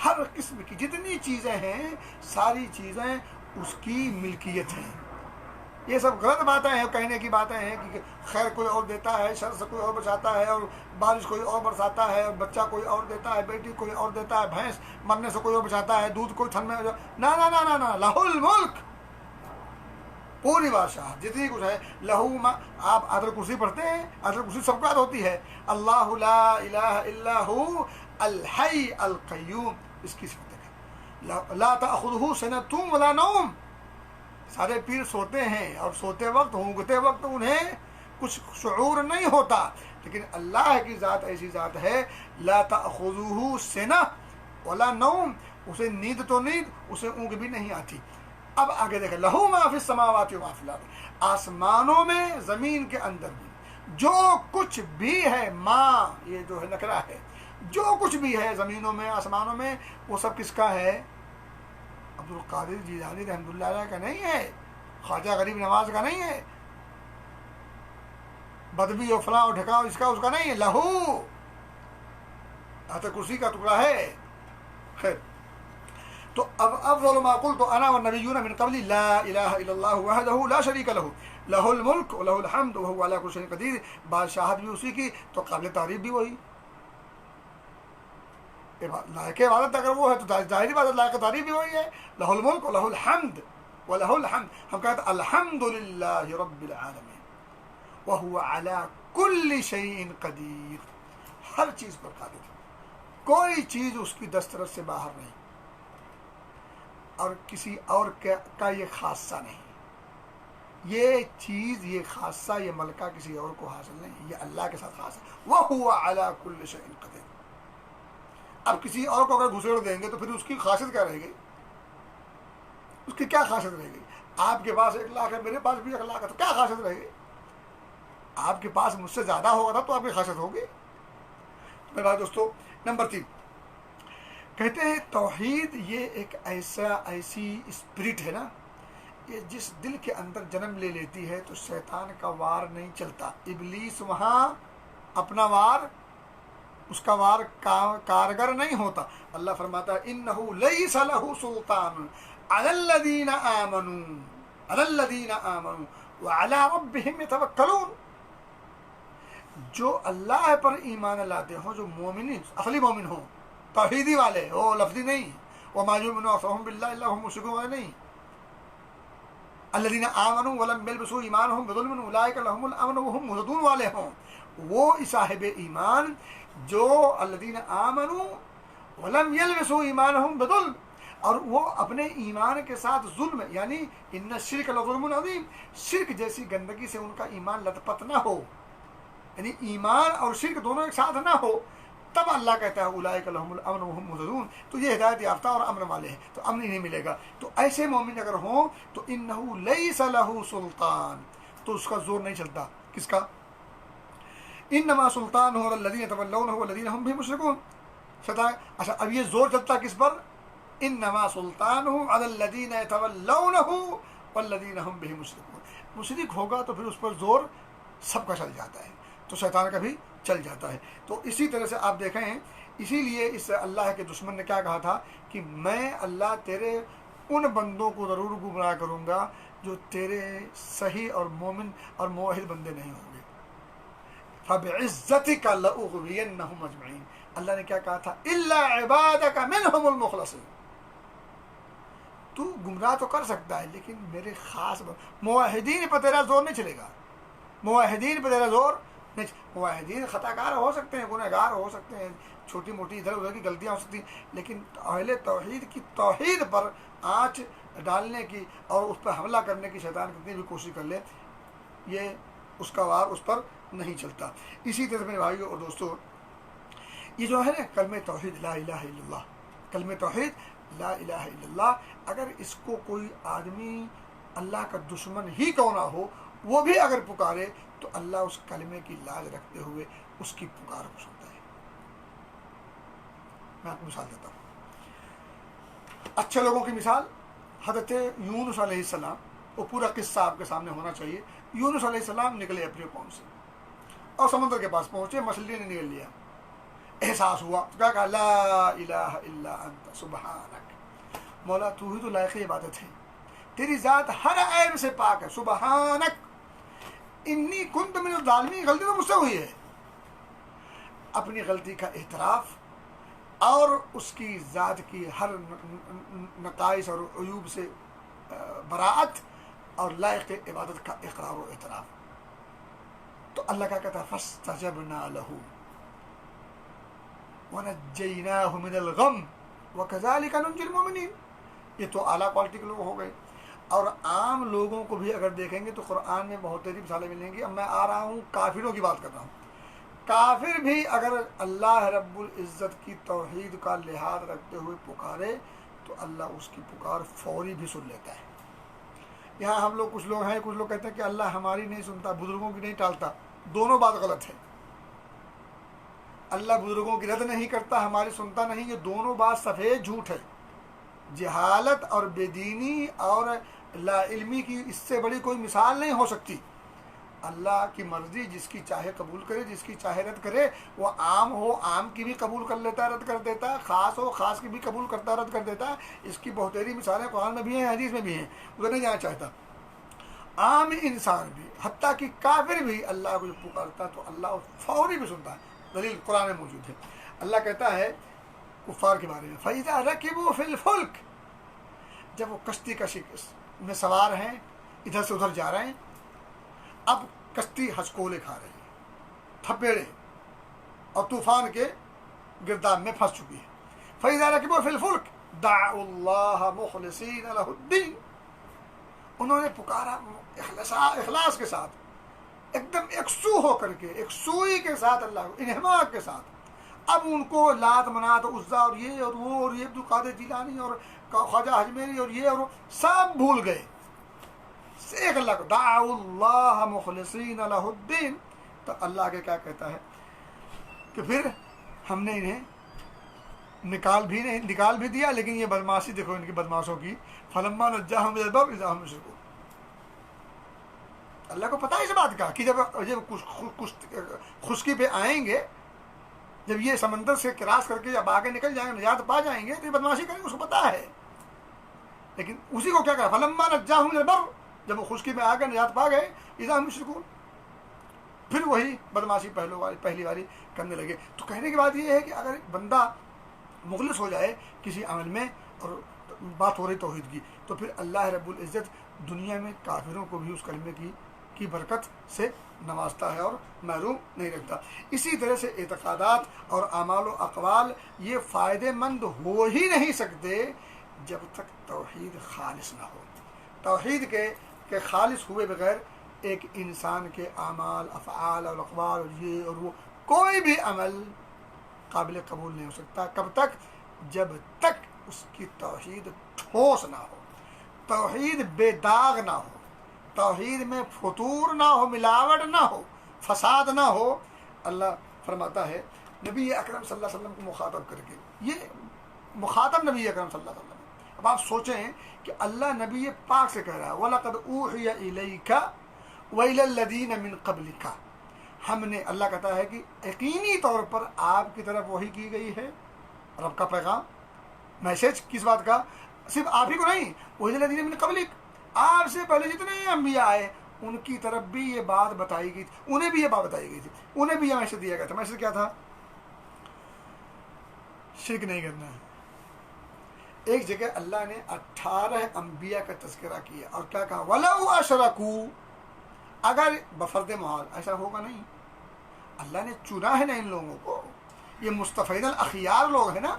ہر قسم کی جتنی چیزیں ہیں ساری چیزیں اس کی ملکیت ہیں۔ یہ سب غلط باتیں ہیں، کہنے کی باتیں ہیں کہ خیر کوئی اور دیتا ہے، شر سے کوئی اور بچاتا ہے، اور بارش کوئی اور برساتا ہے، اور بچہ کوئی اور دیتا ہے، بیٹی کوئی اور دیتا ہے، بھینس مرنے سے کوئی اور بچاتا ہے، دودھ کوئی تھن میں، نہ نہ نہ نہ نہ، لہ الملک، پوری بادشاہ جتنی کچھ ہے، لہو ما، آپ آیت الکرسی پڑھتے ہیں، آیت الکرسی سب کو یاد ہوتی ہے، اللہ لا الہ الا هو الحی القیوم، اس کی صفت ہے، لا تأخذہ سنۃ ولا نوم، سارے پیر سوتے ہیں اور سوتے وقت اونگتے وقت انہیں کچھ شعور نہیں ہوتا، لیکن اللہ کی ذات ایسی ذات ہے، لا تأخذہ سنۃ ولا نوم، اسے نیند تو نیند، اسے اونگ بھی نہیں آتی۔ اب آگے دیکھیں، لہو ما فی السماوات و ما فی الارض، آسمانوں میں زمین کے اندر بھی جو کچھ بھی ہے، ماں یہ جو ہے نکرہ ہے، جو کچھ بھی ہے زمینوں میں آسمانوں میں، وہ سب کس کا ہے؟ عبد القادر جیلانی رحمۃ اللہ علیہ کا نہیں ہے، خواجہ غریب نواز کا نہیں ہے، بدوی اور فلاں اور ڈھکاؤ اس کا نہیں ہے، لہو آیت کرسی کا ٹکڑا ہے۔ خیر، تو اب افضل ما قلت انا والنبیون من قبل لا الہ الا اللہ وحدہ لا شریک لہ لہ الملک ولہ الحمد وهو علی کل شیء قدیر، بادشاہت بھی اسی کی تو قابل تعریف بھی وہی، لائق عبادت اگر وہ ہے تو ظاہری بات لائق تعریف بھی وہی ہے، لہ الملک ولہ الحمد ولہ الحمد، ہم کہتے ہیں الحمد للہ رب العالمین وهو علی کل شیء قدیر، ہر چیز پر قادر، کوئی چیز اس کی دسترس سے باہر نہیں، اور کسی اور کا یہ خاصہ نہیں، یہ چیز، یہ خاصہ، یہ ملکہ کسی اور کو حاصل نہیں، یہ اللہ کے ساتھ خاص ہے، وَهُوَ عَلَى كُلِّ شَيْءٍ قَدِيرٌ۔ اب کسی اور کو اگر گھسیڑ دیں گے تو پھر اس کی خاصیت کیا رہے گی؟ اس کی کیا خاصیت رہے گی؟ آپ کے پاس 1 لاکھ ہے، میرے پاس بھی 1 لاکھ ہے، تو کیا خاصیت رہے گی؟ آپ کے پاس مجھ سے زیادہ ہوگا تھا تو آپ کی خاصیت ہوگی۔ میرے بھائی دوستو، نمبر 3 کہتے ہیں توحید یہ ایک ایسی اسپرٹ ہے نا، یہ جس دل کے اندر جنم لے لیتی ہے تو شیطان کا وار نہیں چلتا، ابلیس وہاں اپنا وار، اس کا وار کارگر نہیں ہوتا۔ اللہ فرماتا ہے انہ لیس لہ سلطان علی الذین آمنوا وعلی ربہم یتوکلون، جو اللہ پر ایمان لاتے ہوں، جو مومن، اصلی مومن ہوں، توحیدی والے، وہ لفظی نہیں، وما یؤمن اکثرهم باللہ الا هم مشرکون والے نہیں، الذین آمنوا ولم یلبسوا ایمانهم بظلم اولئک لهم الامن وهم مہتدون والے ہوں، وہ صاحب ایمان جو الذین آمنوا ولم یلبسوا ایمانهم بظلم، اور وہ اپنے ایمان کے ساتھ ظلم، یعنی ان الشرک لظلم عظیم، شرک جیسی گندگی سے ان کا ایمان لت پت نہ ہو، یعنی ایمان اور شرک دونوں ایک ساتھ نہ ہو، تب اللہ کہتا ہے اولئک لهم الامن وهم مہتدون، تو یہ ہدایت یافتہ اور امن والے ہیں، تو امن ہی نہیں ملے گا۔ تو ایسے مومن اگر ہوں تو انہ لیس لہ سلطان، تو اس کا زور نہیں چلتا، کس کا؟ انما سلطانہ علی الذین یتولونہ والذین هم به مشرکون، اچھا اب یہ زور چلتا کس پر؟ انما سلطانہ علی الذین یتولونہ والذین هم به مشرکون، مشرک ہوگا تو پھر اس پر زور سب کا چل جاتا ہے، تو شیطان کا بھی چل جاتا ہے۔ تو اسی طرح سے آپ دیکھیں، اسی لیے اس اللہ کے دشمن نے کیا کہا تھا کہ میں اللہ تیرے ان بندوں کو ضرور گمراہ کروں گا جو تیرے صحیح اور مومن اور موحد بندے نہیں ہوں گے، فَبِعِزَّتِكَ لَأُغْوِيَنَّهُمْ أَجْمَعِينَ، اللہ نے کیا کہا تھا؟ إِلَّا عِبَادَكَ مِنْهُمُ الْمُخْلَصِينَ، تو گمراہ تو کر سکتا ہے لیکن میرے خاص موحدین پر تیرا زور نہیں چلے گا، موحدین پر تیرا زور نہیں، موحدین خطا کار ہو سکتے ہیں، گنہ گار ہو سکتے ہیں، چھوٹی موٹی ادھر ادھر کی غلطیاں ہو سکتی ہیں، لیکن اہل توحید کی توحید پر آنچ ڈالنے کی اور اس پر حملہ کرنے کی شیطان کتنی بھی کوشش کر لے، یہ اس کا وار اس پر نہیں چلتا۔ اسی طرح میرے بھائیوں اور دوستوں، یہ جو ہے نا کلمہ توحید لا الہ الا اللہ، کلمہ توحید لا الہ الا اللہ، اگر اس کو کوئی آدمی اللہ کا دشمن ہی کیوں نہ ہو وہ بھی اگر پکارے تو اللہ اس کلمے کی لاج رکھتے ہوئے اس کی پکار کو سنتا ہے۔ میں آپ کو مثال دیتا ہوں، اچھے لوگوں کی مثال حضرت یونس علیہ السلام، وہ پورا قصہ آپ کے سامنے ہونا چاہیے۔ یونس علیہ السلام نکلے اپنے قوم سے اور سمندر کے پاس پہنچے، مچھلی نے نگل لیا، احساس ہوا تو کیا کہا؟ لا الہ الا انت سبحانک، مولا تو ہی تو لائق عبادت ہے، تیری ذات ہر عیب سے پاک ہے، سبحانک انی کنت من الظالمین، غلطی تو مجھ سے ہوئی ہے، اپنی غلطی کا اعتراف اور اس کی ذات کی ہر نقائص اور عیوب سے براعت، اور لائق عبادت کا اقرار و اعتراف. تو اللہ کیا کہتا ہے فاستجبنا له ونجیناہ من الغم وکذالک ننجی المؤمنین. یہ تو اعلیٰ کوالٹی کے لوگ ہو گئے. اور عام لوگوں کو بھی اگر دیکھیں گے تو قرآن میں بہت ساری مثالیں ملیں گی. اب میں آ رہا ہوں کافروں کی بات کر رہا ہوں. کافر بھی اگر اللہ رب العزت کی توحید کا لحاظ رکھتے ہوئے پکارے تو اللہ اس کی پکار فوری بھی سن لیتا ہے. یہاں ہم لوگ کچھ لوگ ہیں، کچھ لوگ کہتے ہیں کہ اللہ ہماری نہیں سنتا، بزرگوں کی نہیں ٹالتا. دونوں بات غلط ہے. اللہ بزرگوں کی رد نہیں کرتا، ہماری سنتا نہیں، یہ دونوں بات سفید جھوٹ ہے. جہالت اور بے دینی اور لا علمی کی اس سے بڑی کوئی مثال نہیں ہو سکتی. اللہ کی مرضی جس کی چاہے قبول کرے، جس کی چاہے رد کرے. وہ عام ہو عام کی بھی قبول کر لیتا ہے، رد کر دیتا ہے. خاص ہو خاص کی بھی قبول کرتا ہے، رد کر دیتا ہے. اس کی بہتری مثالیں قرآن میں بھی ہیں، حدیث میں بھی ہیں، ادھر نہیں جانا چاہتا. عام انسان بھی حتیٰ کہ کافر بھی اللہ کو جب پکارتا ہے تو اللہ فوری بھی سنتا ہے. دلیل قرآن میں موجود ہے. اللہ کہتا ہے کفار کے بارے میں فَإِذَا رَكِبُوا فِي الْفُلْكِ، جب وہ کشتی کا میں سوار ہیں، ادھر سے ادھر جا رہے ہیں. اب کشتی ہچکولے کھا رہی ہے، تھپیڑے اور طوفان کے گرداب میں پھنس چکی ہے. فَإِذَا رَكِبُوا فِي الْفُلْكِ دَعَوُا اللَّهَ مُخْلِصِينَ لَهُ الدِّينَ، انہوں نے پکارا اخلاص کے ساتھ، ایک دم یکسو ہو کر کے، یکسوئی کے ساتھ، اللہ کو انہماک کے ساتھ. اب ان کو لات منات عزا اور یہ اور وہ اور یہ عبد القادر جیلانی اور خواجہ اجمیری اور یہ اور وہ سب بھول گئے. ایک اللہ کو دعوا اللہ مخلصین لہ الدین. تو اللہ کے کیا کہتا ہے کہ پھر ہم نے انہیں نکال بھی دیا، لیکن یہ بدماشی دیکھو ان کی بدماشوں کی. فلما نجاہم الی البر اذا ہم یشرکون. اللہ کو پتہ ہے اس بات کا کہ جب خشکی پہ آئیں گے، جب یہ سمندر سے کراس کر کے جب آگے نکل جائیں گے، نجات پا جائیں گے، تو یہ بدماشی کریں گے، اس کو پتہ ہے. لیکن اسی کو کیا کہا فلما نجاہم الی البر، جب وہ خشکی میں آ گئے، نجات پا گئے، اذا ہم یشرکون، پھر وہی بدماشی پہلی والی کرنے لگے. تو کہنے کی بات یہ ہے کہ اگر بندہ مخلص ہو جائے کسی عمل میں، اور بات ہو رہی توحید کی، تو پھر اللہ رب العزت دنیا میں کافروں کو بھی اس کلمے کی برکت سے نوازتا ہے اور محروم نہیں رکھتا. اسی طرح سے اعتقادات اور اعمال و اقوال یہ فائدہ مند ہو ہی نہیں سکتے جب تک توحید خالص نہ ہو. توحید کے خالص ہوئے بغیر ایک انسان کے اعمال، افعال اور اقوال اور یہ اور وہ کوئی بھی عمل قابل قبول نہیں ہو سکتا. کب تک؟ جب تک اس کی توحید ٹھوس نہ ہو، توحید بے داغ نہ ہو، توحید میں فطور نہ ہو، ملاوٹ نہ ہو، فساد نہ ہو. اللہ فرماتا ہے نبی اکرم صلی اللہ علیہ وسلم کو مخاطب کر کے، یہ مخاطب نبی اکرم صلی اللہ علیہ وسلم. اب آپ سوچیں کہ اللہ نبی پاک سے کہہ رہا ہے وَلَقَدْ أُوحِيَ إِلَيْكَ وَإِلَى الَّذِينَ مِن قَبْلِكَ، ہم نے، اللہ کہتا ہے کہ یقینی طور پر آپ کی طرف وحی کی گئی ہے. رب کا پیغام، میسج کس بات کا؟ صرف آپ ہی کو نہیں، وَإِلَى الَّذِينَ مِن قَبْلِكَ، آپ سے پہلے جتنے انبیاء آئے ان کی طرف بھی یہ بات بتائی گئی تھی، انہیں بھی یہ بات بتائی گئی تھی، انہیں بھی یہ میسج دیا گیا تھا. میسج کیا تھا؟ شرک نہیں کرنا ہے. ایک جگہ اللہ نے 18 انبیاء کا تذکرہ کیا اور کیا کہا وَلَوْ أَشْرَكُوا، اگر بفرض محال ایسا ہوگا نہیں، اللہ نے چنا ہے نا ان لوگوں کو، یہ مصطفین الاخیار لوگ ہیں نا،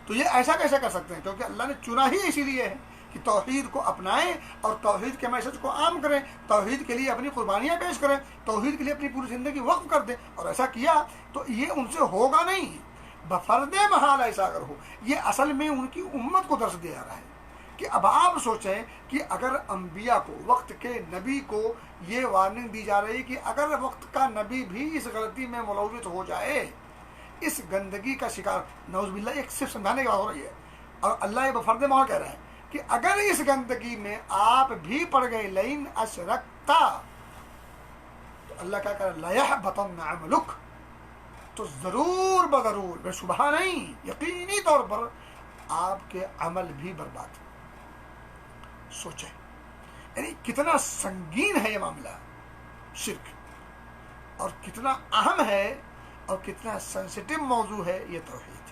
تو یہ ایسا کیسے کر سکتے ہیں؟ کیونکہ اللہ نے چنا ہی اسی لیے ہے کہ توحید کو اپنائیں اور توحید کے میسج کو عام کریں، توحید کے لیے اپنی قربانیاں پیش کریں، توحید کے لیے اپنی پوری زندگی وقف کر دیں. اور ایسا کیا تو یہ ان سے ہوگا نہیں بفرد محال. ایسا اگر ہو، یہ اصل میں ان کی امت کو درس دیا رہا ہے کہ اب آپ سوچیں کہ اگر انبیاء کو، وقت کے نبی کو یہ وارننگ دی جا رہی ہے کہ اگر وقت کا نبی بھی اس غلطی میں ملوث ہو جائے، اس گندگی کا شکار، نعوذ باللہ، ایک صرف سمجھانے کی بات ہو رہی ہے، اور اللہ یہ بفرد محال کہہ رہا ہے کہ اگر اس گندگی میں آپ بھی پڑ گئے لئن اشرکتا، تو اللہ کیا کہہ رہا ہے لیحبطن عملک، تو ضرور بضرور، بے شبہ نہیں، یقینی طور پر آپ کے عمل بھی برباد. سوچیں یعنی کتنا سنگین ہے یہ معاملہ شرک، اور کتنا اہم ہے اور کتنا سینسٹیو موضوع ہے یہ توحید.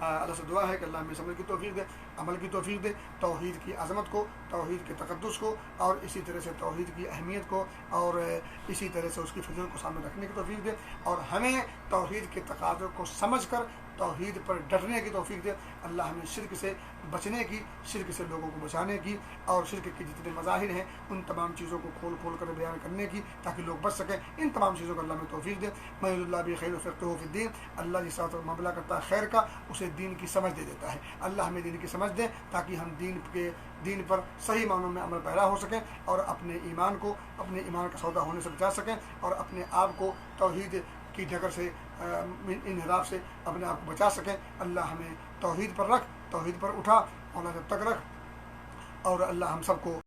اللہ سے دعا ہے کہ اللہ ہمیں سمجھ کی توفیق دے، عمل کی توفیق دے، توحید کی عظمت کو، توحید کے تقدس کو، اور اسی طرح سے توحید کی اہمیت کو، اور اسی طرح سے اس کی فضیلت کو سامنے رکھنے کی توفیق دے، اور ہمیں توحید کے تقاضوں کو سمجھ کر توحید پر ڈٹنے کی توفیق دے۔ اللہ ہمیں شرک سے بچنے کی، شرک سے لوگوں کو بچانے کی، اور شرک کے جتنے مظاہر ہیں ان تمام چیزوں کو کھول کھول کر بیان کرنے کی، تاکہ لوگ بچ سکیں۔ ان تمام چیزوں کو اللہ میں توفیق دے۔ میں اللہ بھی خیر و فقہ فی الدین، اللہ جس طرح معاملہ کرتا ہے خیر کا، اسے دین کی سمجھ دے دیتا ہے۔ اللہ ہمیں دین کی سمجھ دے تاکہ ہم دین پر صحیح معنوں میں عمل پیرا ہو سکیں، اور اپنے ایمان کو، اپنے ایمان کا سودا ہونے سے بچا سکیں، اور اپنے آپ کو توحید کی ڈگر سے، انحراف سے اپنے آپ کو بچا سکیں۔ اللہ ہمیں توحید پر رکھ، توحید پر اٹھا، اور جب تک رکھ، اور اللہ ہم سب کو